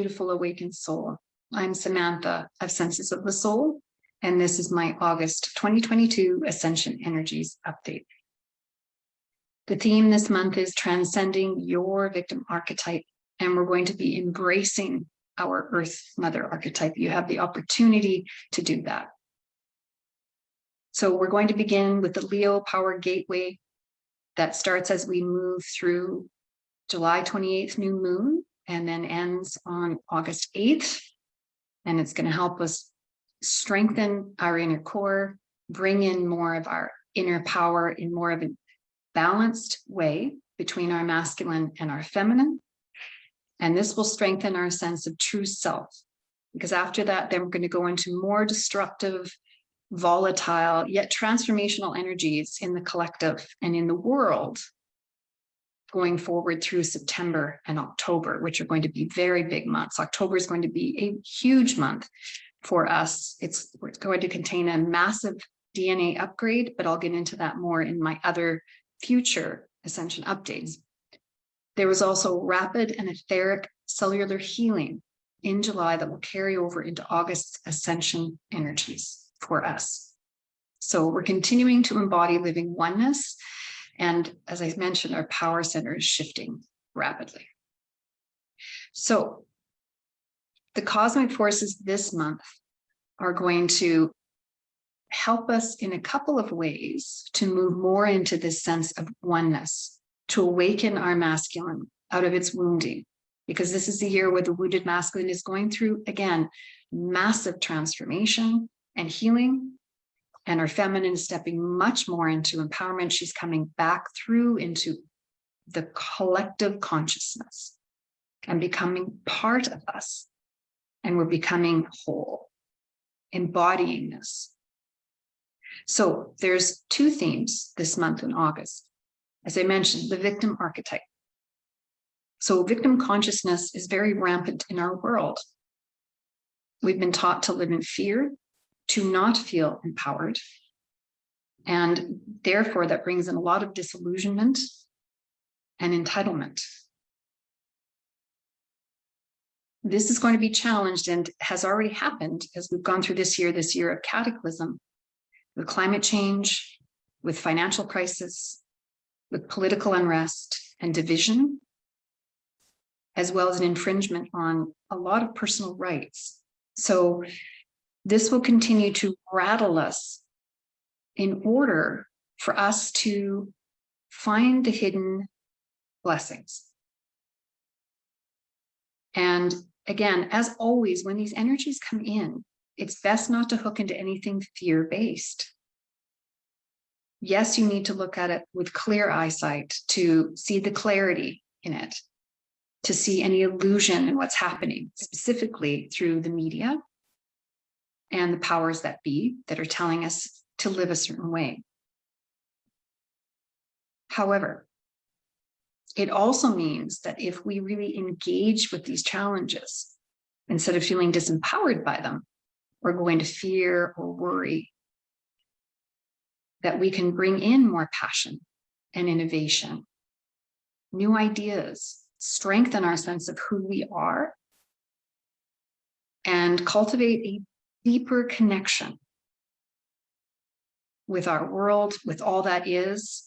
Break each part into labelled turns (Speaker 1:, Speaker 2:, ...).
Speaker 1: beautiful awakened soul. I'm Samantha of Senses of the Soul, and this is my August 2022 Ascension Energies update. The theme this month is transcending your victim archetype, and we're going to be embracing our Earth Mother archetype. You have the opportunity to do that. So we're going to begin with the Leo Power Gateway that starts as we move through July 28th new moon and then ends on August 8th. And it's going to help us strengthen our inner core, bring in more of our inner power in more of a balanced way between our masculine and our feminine. And this will strengthen our sense of true self. Because after that, then we're going to go into more disruptive, volatile, yet transformational energies in the collective and in the world going forward through September and October, which are going to be very big months. October is going to be a huge month for us. It's going to contain a massive DNA upgrade, but I'll get into that more in my other future Ascension updates. There was also rapid and etheric cellular healing in July that will carry over into August's Ascension energies for us. So we're continuing to embody living oneness. And as I mentioned, our power center is shifting rapidly. So the cosmic forces this month are going to help us in a couple of ways to move more into this sense of oneness, to awaken our masculine out of its wounding, because this is the year where the wounded masculine is going through, again, massive transformation and healing. And our feminine is stepping much more into empowerment. She's coming back through into the collective consciousness and becoming part of us. And we're becoming whole, embodying this. So there's two themes this month in August. As I mentioned, the victim archetype. So victim consciousness is very rampant in our world. We've been taught to live in fear, to not feel empowered. And therefore, that brings in a lot of disillusionment and entitlement. This is going to be challenged and has already happened as we've gone through this year of cataclysm, with climate change, with financial crisis, with political unrest and division, as well as an infringement on a lot of personal rights. So this will continue to rattle us in order for us to find the hidden blessings. And again, as always, when these energies come in, it's best not to hook into anything fear-based. Yes, you need to look at it with clear eyesight to see the clarity in it, to see any illusion in what's happening, specifically through the media and the powers that be that are telling us to live a certain way. However, it also means that if we really engage with these challenges, instead of feeling disempowered by them, or going to fear or worry, that we can bring in more passion and innovation, new ideas, strengthen our sense of who we are, and cultivate a deeper connection with our world, with all that is,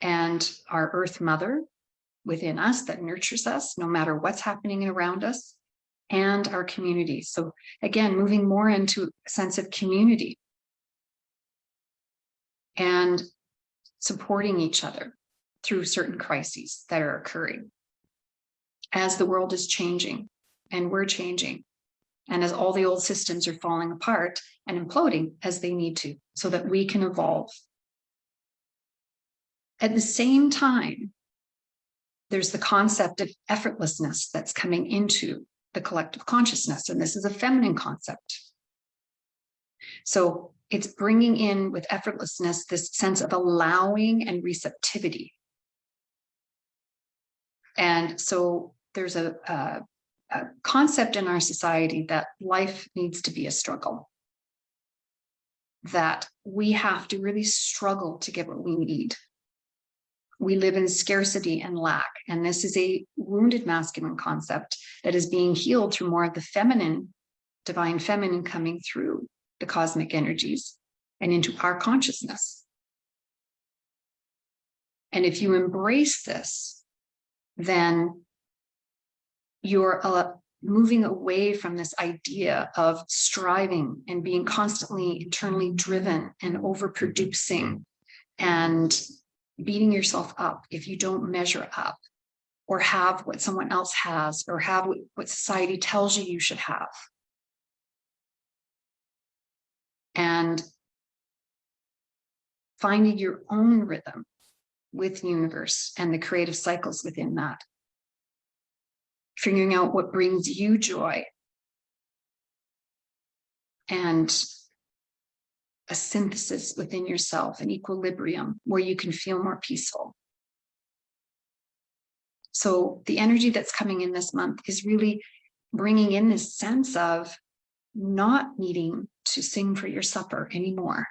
Speaker 1: and our Earth Mother within us that nurtures us, no matter what's happening around us, and our community. So again, moving more into a sense of community and supporting each other through certain crises that are occurring as the world is changing and we're changing. And as all the old systems are falling apart and imploding as they need to, so that we can evolve. At the same time, there's the concept of effortlessness that's coming into the collective consciousness. And this is a feminine concept. So it's bringing in with effortlessness this sense of allowing and receptivity. And so there's a concept in our society that life needs to be a struggle, that we have to really struggle to get what we need. We live in scarcity and lack. And this is a wounded masculine concept that is being healed through more of the feminine, divine feminine coming through the cosmic energies and into our consciousness. And if you embrace this, then you're moving away from this idea of striving and being constantly internally driven and overproducing and beating yourself up if you don't measure up or have what someone else has or have what society tells you should have. And finding your own rhythm with the universe and the creative cycles within that. Figuring out what brings you joy and a synthesis within yourself, an equilibrium where you can feel more peaceful. So the energy that's coming in this month is really bringing in this sense of not needing to sing for your supper anymore.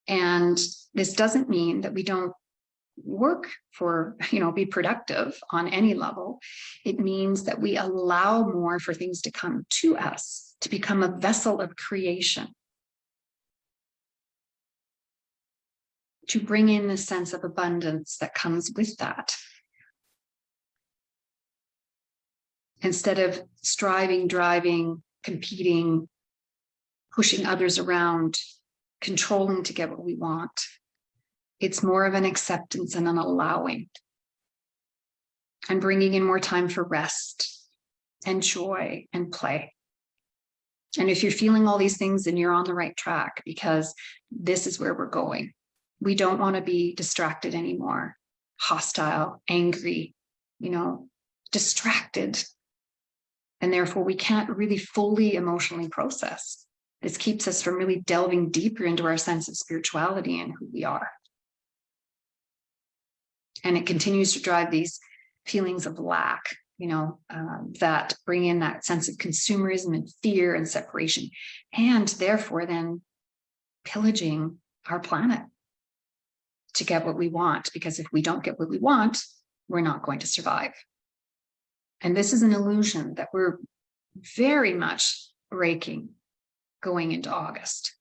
Speaker 1: And this doesn't mean that we don't work for, be productive on any level. It means that we allow more for things to come to us, to become a vessel of creation, to bring in the sense of abundance that comes with that. Instead of striving, driving, competing, pushing others around, controlling to get what we want, it's more of an acceptance and an allowing, and bringing in more time for rest and joy and play. And if you're feeling all these things, then you're on the right track, because this is where we're going. We don't want to be distracted anymore, hostile, angry, distracted. And therefore, we can't really fully emotionally process. This keeps us from really delving deeper into our sense of spirituality and who we are. And it continues to drive these feelings of lack, that bring in that sense of consumerism and fear and separation, and therefore then pillaging our planet to get what we want. Because if we don't get what we want, we're not going to survive. And this is an illusion that we're very much breaking going into August.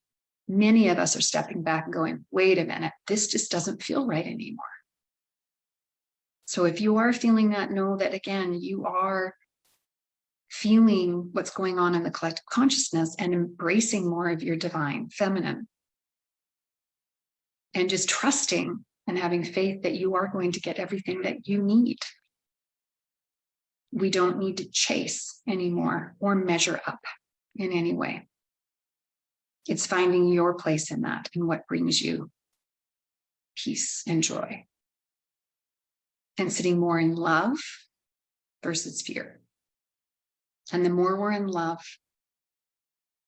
Speaker 1: Many of us are stepping back and going, wait a minute, this just doesn't feel right anymore. So if you are feeling that, know that, again, you are feeling what's going on in the collective consciousness and embracing more of your divine feminine. And just trusting and having faith that you are going to get everything that you need. We don't need to chase anymore or measure up in any way. It's finding your place in that and what brings you peace and joy. And sitting more in love versus fear. And the more we're in love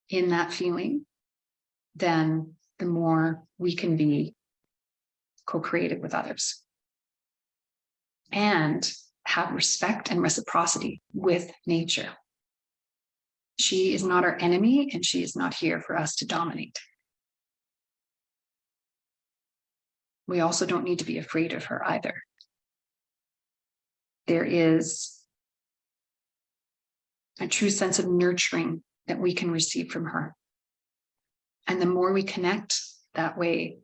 Speaker 1: in that feeling, then the more we can be co-creative with others and have respect and reciprocity with nature. She is not our enemy, and she is not here for us to dominate. We also don't need to be afraid of her either. There is a true sense of nurturing that we can receive from her. And the more we connect that way,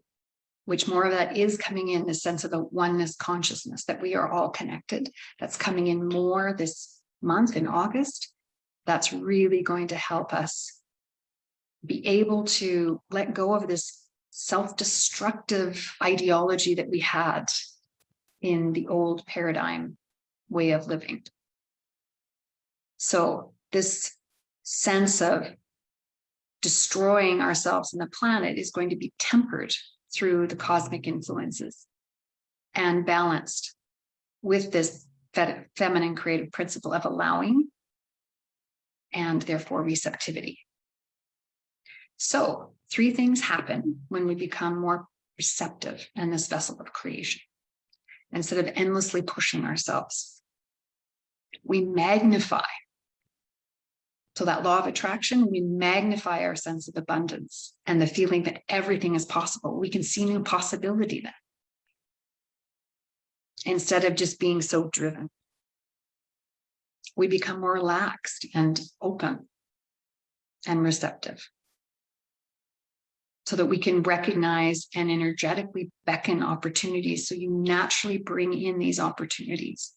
Speaker 1: which more of that is coming in, the sense of a oneness consciousness, that we are all connected, that's coming in more this month in August, that's really going to help us be able to let go of this self-destructive ideology that we had in the old paradigm way of living. So this sense of destroying ourselves and the planet is going to be tempered through the cosmic influences and balanced with this feminine creative principle of allowing and therefore receptivity. So 3 things happen when we become more receptive in this vessel of creation. Instead of endlessly pushing ourselves, we magnify So that law of attraction, we magnify our sense of abundance and the feeling that everything is possible. We can see new possibility then, instead of just being so driven. We become more relaxed and open and receptive, so that we can recognize and energetically beckon opportunities. So you naturally bring in these opportunities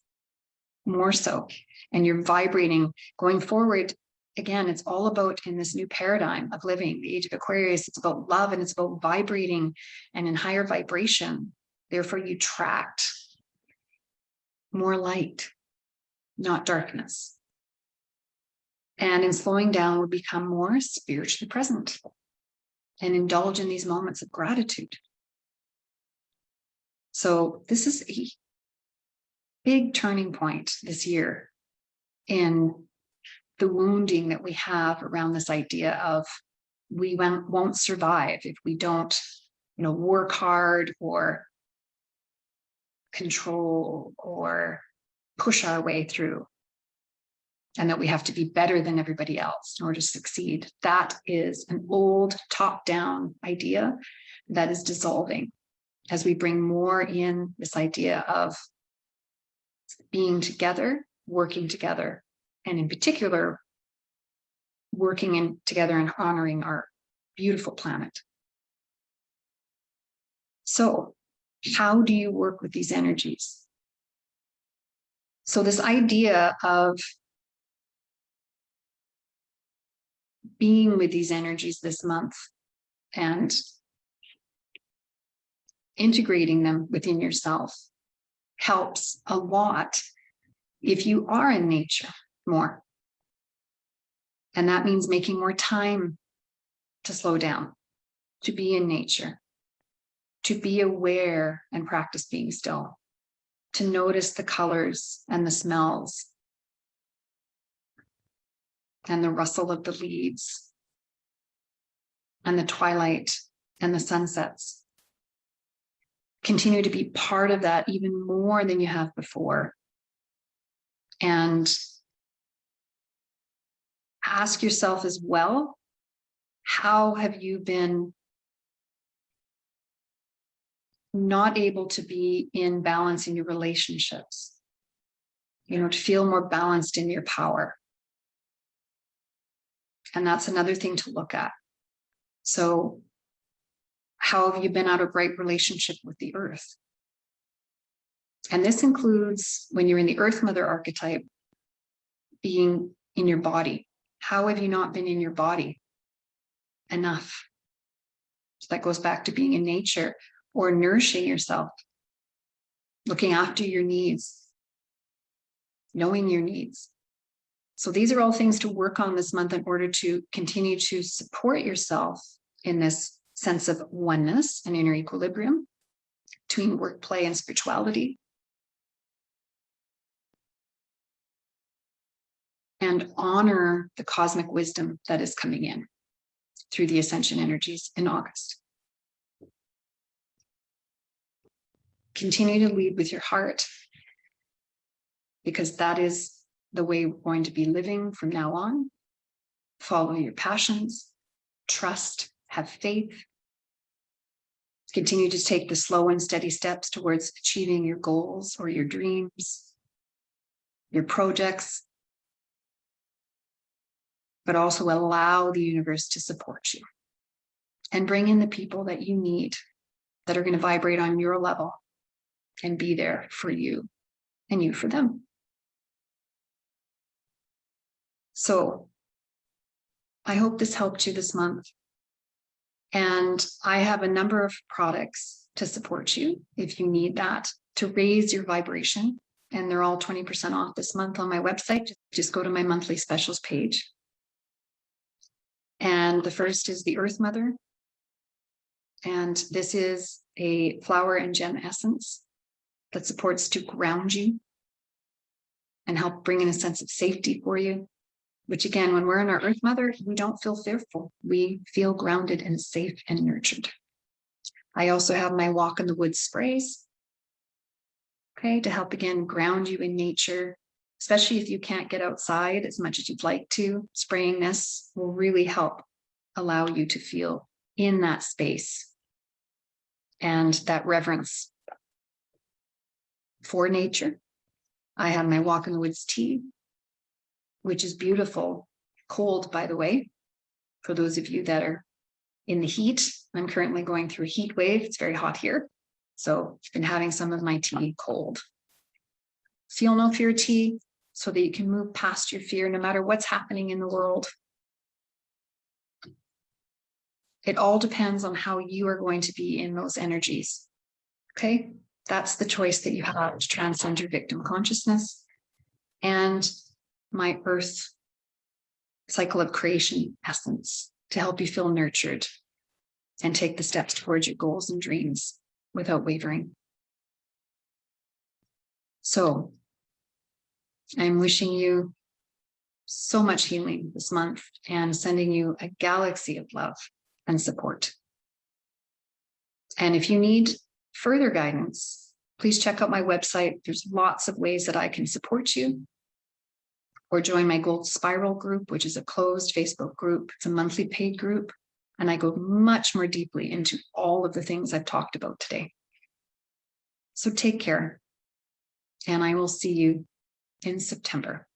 Speaker 1: more so, and you're vibrating going forward. Again, it's all about, in this new paradigm of living, the age of Aquarius, it's about love and it's about vibrating and in higher vibration. Therefore, you attract more light, not darkness. And in slowing down, we become more spiritually present and indulge in these moments of gratitude. So this is a big turning point this year in the wounding that we have around this idea of we won't survive if we don't, work hard or control or push our way through, and that we have to be better than everybody else in order to succeed. That is an old top-down idea that is dissolving as we bring more in this idea of being together, working together, and in particular, working together and honoring our beautiful planet. So, how do you work with these energies? So this idea of being with these energies this month and integrating them within yourself helps a lot if you are in nature more. And that means making more time to slow down, to be in nature, to be aware and practice being still, to notice the colors and the smells and the rustle of the leaves and the twilight and the sunsets. Continue to be part of that even more than you have before. And ask yourself as well, how have you been not able to be in balance in your relationships? To feel more balanced in your power. And that's another thing to look at. So, how have you been out of right relationship with the earth? And this includes, when you're in the Earth Mother archetype, being in your body. How have you not been in your body enough? So that goes back to being in nature or nourishing yourself, looking after your needs, knowing your needs. So these are all things to work on this month in order to continue to support yourself in this sense of oneness and inner equilibrium between work, play, and spirituality. And honor the cosmic wisdom that is coming in through the Ascension energies in August. Continue to lead with your heart, because that is the way we're going to be living from now on. Follow your passions, trust, have faith. Continue to take the slow and steady steps towards achieving your goals or your dreams, your projects, but also allow the universe to support you and bring in the people that you need that are going to vibrate on your level and be there for you and you for them. So I hope this helped you this month. And I have a number of products to support you if you need that, to raise your vibration. And they're all 20% off this month on my website. Just go to my monthly specials page. And the first is the Earth Mother. And this is a flower and gem essence that supports to ground you and help bring in a sense of safety for you. Which again, when we're in our Earth Mother, we don't feel fearful. We feel grounded and safe and nurtured. I also have my Walk in the Woods sprays, okay, to help again ground you in nature, especially if you can't get outside as much as you'd like to. Spraying this will really help allow you to feel in that space and that reverence for nature. I have my Walk in the Woods tea, which is beautiful, cold, by the way, for those of you that are in the heat. I'm currently going through a heat wave. It's very hot here. So I've been having some of my tea cold. Feel no fear tea, so that you can move past your fear no matter what's happening in the world. It all depends on how you are going to be in those energies. Okay? That's the choice that you have to transcend your victim consciousness. And my earth cycle of creation essence to help you feel nurtured and take the steps towards your goals and dreams without wavering. So I'm wishing you so much healing this month and sending you a galaxy of love and support. And if you need further guidance, please check out my website. There's lots of ways that I can support you. Or join my Gold Spiral group, which is a closed Facebook group. It's a monthly paid group. And I go much more deeply into all of the things I've talked about today. So take care. And I will see you in September.